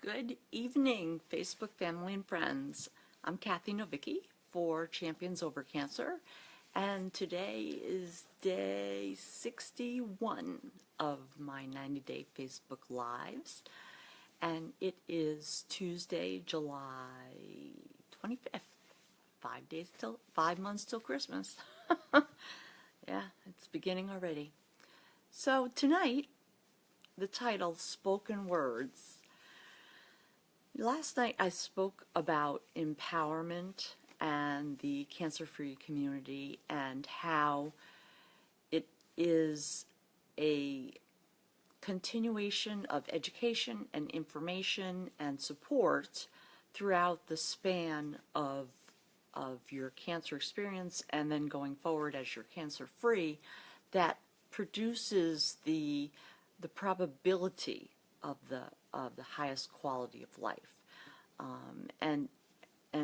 Good evening, Facebook family and friends. I'm Cathy Novicky for Champions Over Cancer, and today is day 61 of my 90-day Facebook Lives, and it is Tuesday, July 25th. 5 months till Christmas. Yeah, it's beginning already. So tonight, the title, Spoken Words. Last night I spoke about empowerment and the cancer-free community and how it is a continuation of education and information and support throughout the span of your cancer experience and then going forward as you're cancer-free that produces the probability of the highest quality of life. And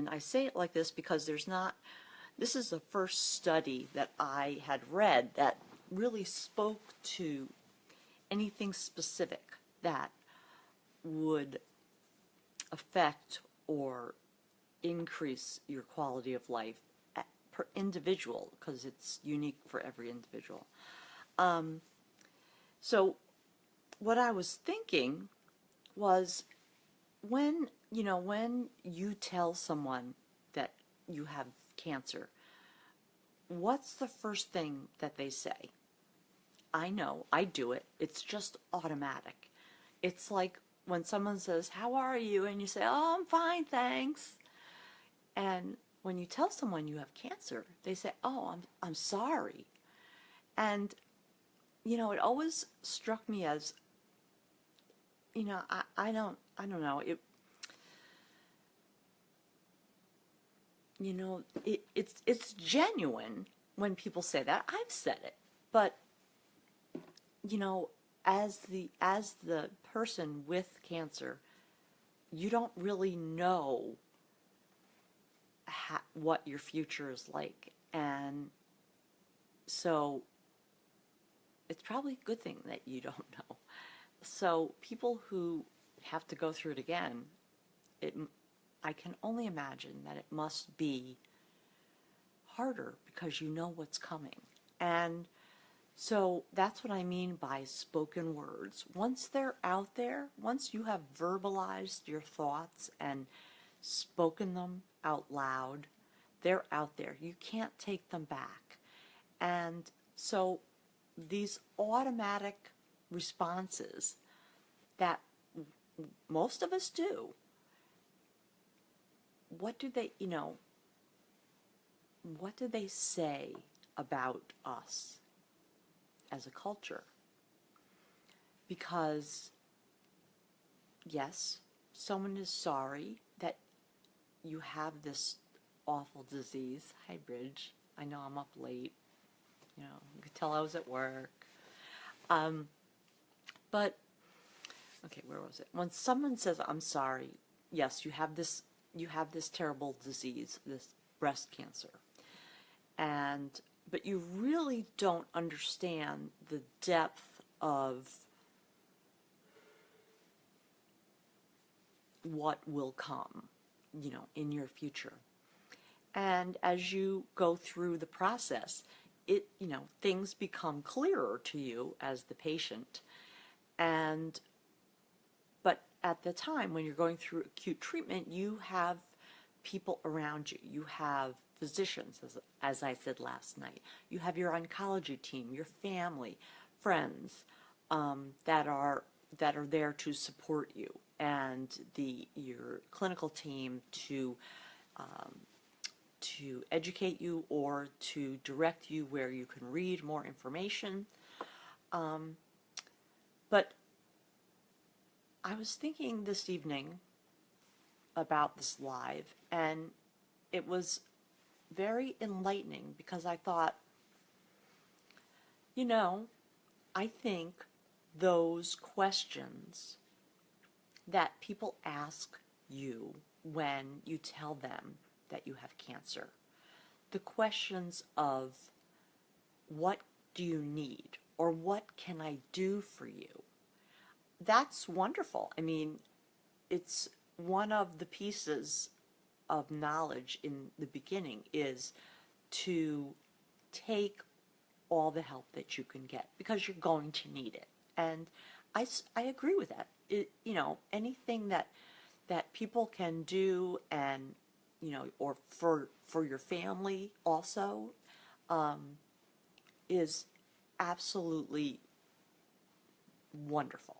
I say it like this because this is the first study that I had read that really spoke to anything specific that would affect or increase your quality of life per individual, because it's unique for every individual. So what I was thinking was, when you tell someone that you have cancer, what's the first thing that they say? I know, I do it. It's just automatic. It's like when someone says, "How are you?" and you say, "Oh, I'm fine, thanks." And when you tell someone you have cancer, they say, "Oh, I'm sorry." And it always struck me as, I don't know, it's genuine when people say that. I've said it, but as the person with cancer, you don't really know what your future is like, and so it's probably a good thing that you don't know. So people who have to go through it again, I can only imagine that it must be harder because you know what's coming. And so that's what I mean by spoken words. Once they're out there, once you have verbalized your thoughts and spoken them out loud, they're out there. You can't take them back. And so these automatic responses that most of us do, what do they say about us as a culture? Because yes, someone is sorry that you have this awful disease. Hi, Bridge. I know I'm up late. You could tell I was at work. But, okay, where was it? When someone says, "I'm sorry," yes, you have this terrible disease, this breast cancer. But you really don't understand the depth of what will come, in your future. And as you go through the process, things become clearer to you as the patient. But at the time when you're going through acute treatment, you have people around you. You have physicians, as I said last night. You have your oncology team, your family, friends that are there to support you, and your clinical team to educate you or to direct you where you can read more information. But I was thinking this evening about this live, and it was very enlightening because I thought, I think those questions that people ask you when you tell them that you have cancer, the questions of what do you need or what can I do for you, that's wonderful. I mean, it's one of the pieces of knowledge in the beginning is to take all the help that you can get because you're going to need it. And I agree with that. Anything that people can do, and or for your family also, is absolutely wonderful.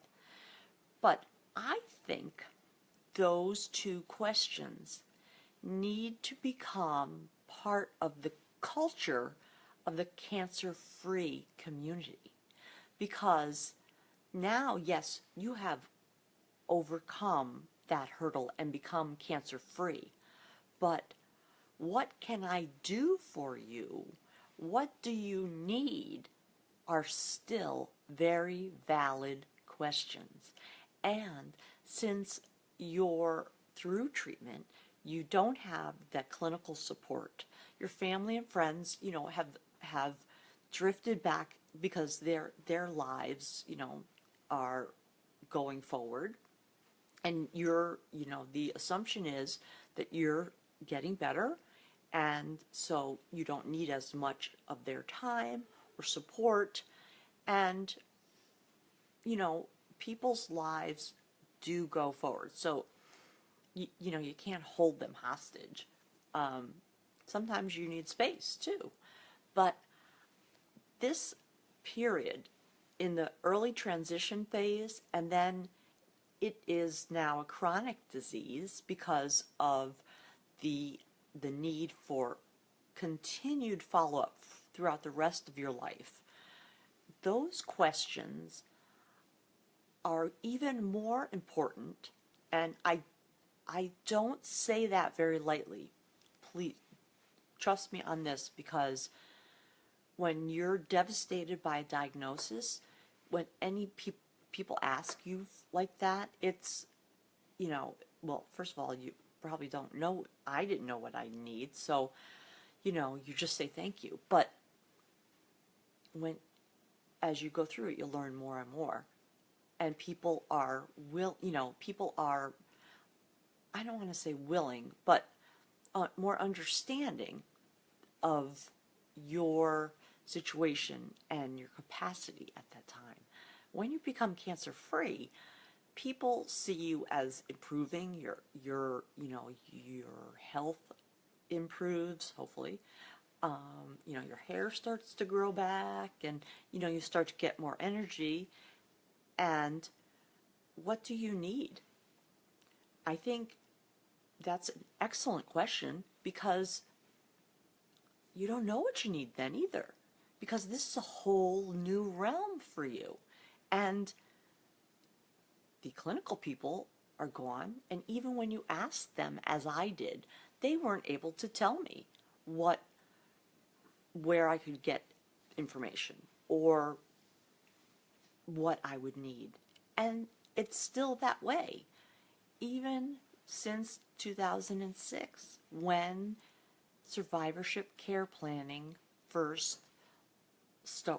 But I think those two questions need to become part of the culture of the cancer-free community, because now, yes, you have overcome that hurdle and become cancer-free, but what can I do for you? What do you need? Are still very valid questions. And since you're through treatment, you don't have that clinical support. Your family and friends, have drifted back because their lives, are going forward. And the assumption is that you're getting better, and so you don't need as much of their time or support. And people's lives do go forward, so you can't hold them hostage. Sometimes you need space too, but this period in the early transition phase, and then it is now a chronic disease because of the need for continued follow-up throughout the rest of your life. Those questions are even more important, and I don't say that very lightly. Please trust me on this, because when you're devastated by a diagnosis, when any people ask you like that, it's, well, first of all, you probably don't know. I didn't know what I need, so, you just say thank you. But as you go through it, you'll learn more and more. And people are, I don't want to say willing, but more understanding of your situation and your capacity at that time. When you become cancer-free, people see you as improving. Your health improves, hopefully. Your hair starts to grow back, and you start to get more energy. And what do you need? I think that's an excellent question, because you don't know what you need then either, because this is a whole new realm for you. And the clinical people are gone, and even when you ask them, as I did, they weren't able to tell me where I could get information or what I would need. And it's still that way, even since 2006, when survivorship care planning first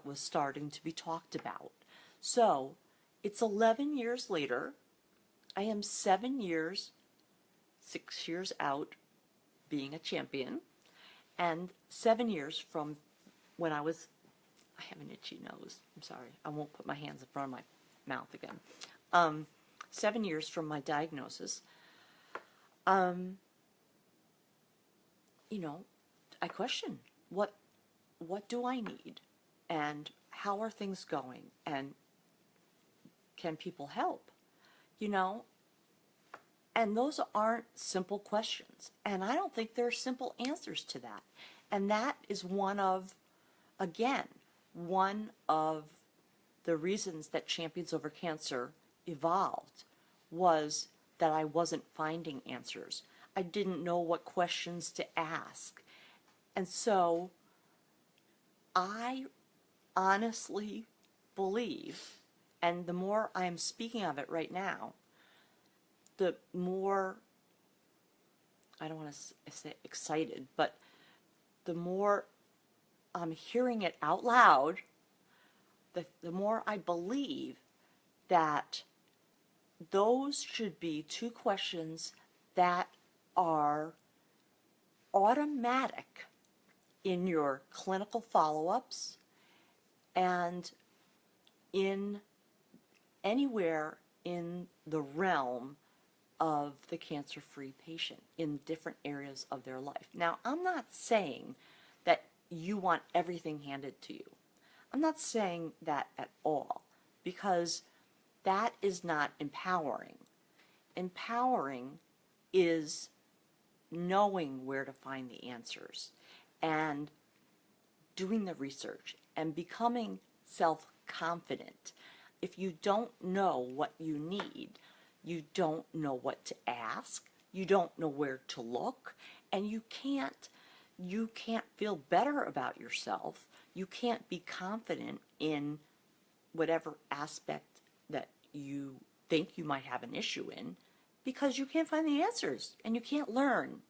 was starting to be talked about. So it's 11 years later. I am 6 years out being a champion, and 7 years from when I have an itchy nose. I'm sorry. I won't put my hands in front of my mouth again. 7 years from my diagnosis, I question what do I need, and how are things going, and can people help? And those aren't simple questions, and I don't think there are simple answers to that. And that is one of the reasons that Champions Over Cancer evolved, was that I wasn't finding answers. I didn't know what questions to ask. And so I honestly believe, and the more I am speaking of it right now, the more, I don't want to say excited, but the more I'm hearing it out loud, the more I believe that those should be two questions that are automatic in your clinical follow-ups and in anywhere in the realm of the cancer-free patient in different areas of their life. Now, I'm not saying that you want everything handed to you. I'm not saying that at all, because that is not empowering. Empowering is knowing where to find the answers and doing the research and becoming self-confident. If you don't know what you need, you don't know what to ask, you don't know where to look, and you can't feel better about yourself. You can't be confident in whatever aspect that you think you might have an issue in, because you can't find the answers and you can't learn,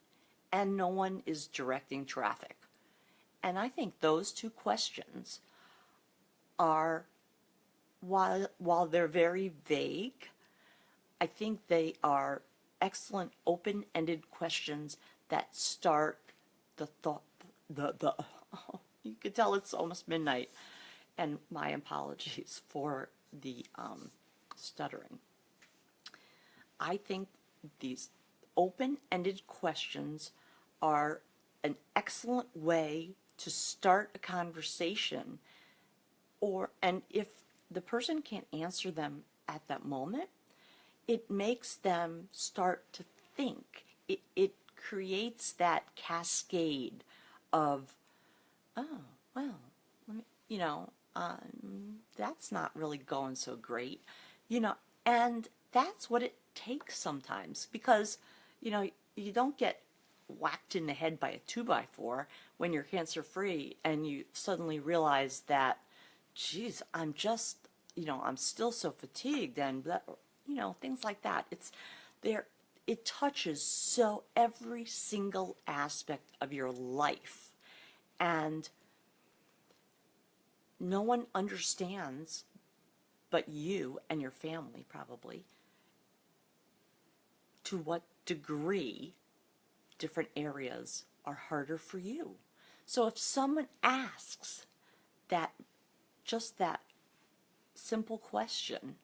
and no one is directing traffic. And I think those two questions are, while they're very vague, I think they are excellent open-ended questions that start the thought, you could tell it's almost midnight, and my apologies for the stuttering. I think these open-ended questions are an excellent way to start a conversation, and if the person can't answer them at that moment, it makes them start to think. It creates that cascade of, oh, well, that's not really going so great, and that's what it takes sometimes, because, you don't get whacked in the head by a 2x4 when you're cancer-free and you suddenly realize that, geez, I'm just, I'm still so fatigued, and things like that. It's there. It touches so every single aspect of your life, and no one understands but you and your family, probably, to what degree different areas are harder for you. So if someone asks just that simple question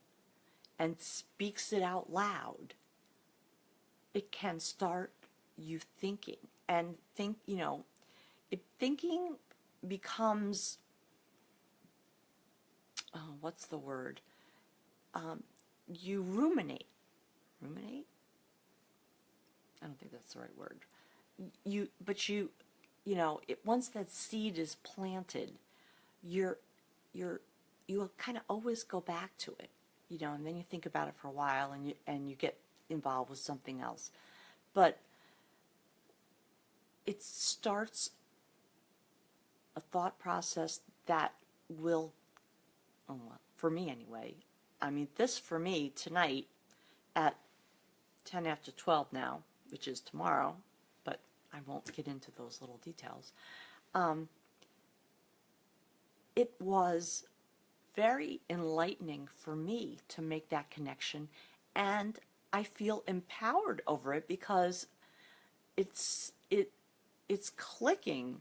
and speaks it out loud, it can start you thinking. And if thinking becomes, what's the word? You ruminate. Ruminate? I don't think that's the right word. Once that seed is planted, you'll kind of always go back to it, and then you think about it for a while, and you get involved with something else. But it starts a thought process that will, for me anyway, this for me tonight at 10 after 12 now, which is tomorrow, but I won't get into those little details. It was very enlightening for me to make that connection, and I feel empowered over it, because it's clicking,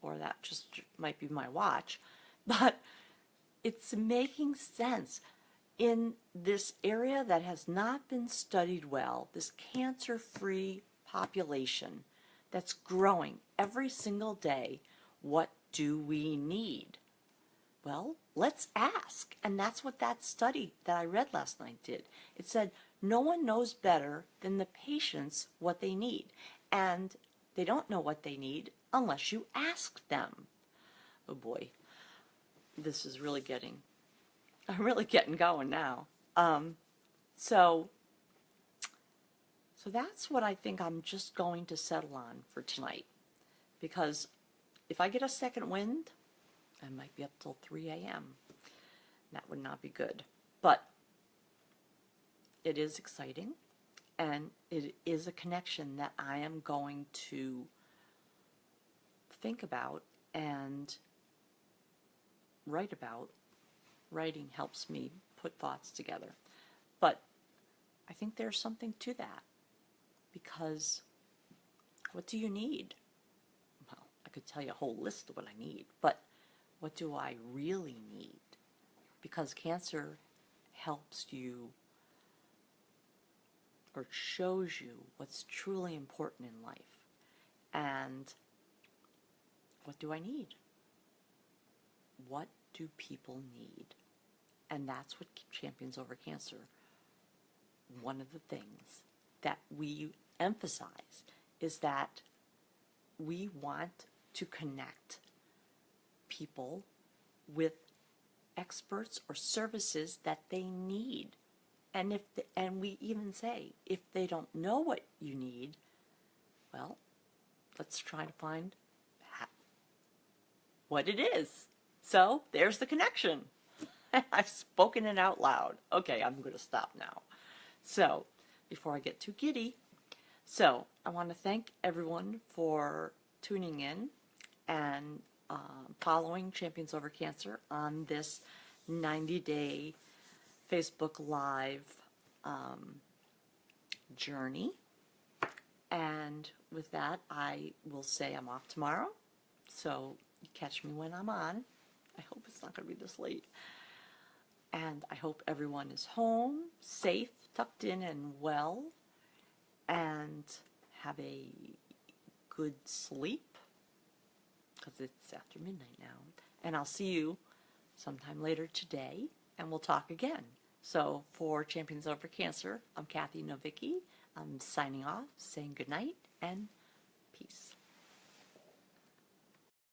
or that just might be my watch, but it's making sense in this area that has not been studied well, this cancer-free population that's growing every single day. What do we need? Well, let's ask. And that's what that study that I read last night did. It said no one knows better than the patients what they need. And they don't know what they need unless you ask them. Oh boy, this is really I'm really getting going now. So that's what I think I'm just going to settle on for tonight, because if I get a second wind, I might be up till 3 a.m. That would not be good. But it is exciting, and it is a connection that I am going to think about and write about. Writing helps me put thoughts together. But I think there's something to that, because what do you need? Well, I could tell you a whole list of what I need, but what do I really need? Because cancer helps you or shows you what's truly important in life. And what do I need? What do people need? And that's what Champions Over Cancer, one of the things that we emphasize is that we want to connect people with experts or services that they need. And and we even say, if they don't know what you need, well, let's try to find what it is. So there's the connection. I've spoken it out loud. Okay, I'm going to stop now. So before I get too giddy, so I want to thank everyone for tuning in and following Champions Over Cancer on this 90-day Facebook Live journey. And with that, I will say I'm off tomorrow. So catch me when I'm on. I hope it's not going to be this late. And I hope everyone is home, safe, tucked in and well, and have a good sleep, because it's after midnight now. And I'll see you sometime later today, and we'll talk again. So for Champions Over Cancer, I'm Cathy Novicky. I'm signing off, saying good night and peace.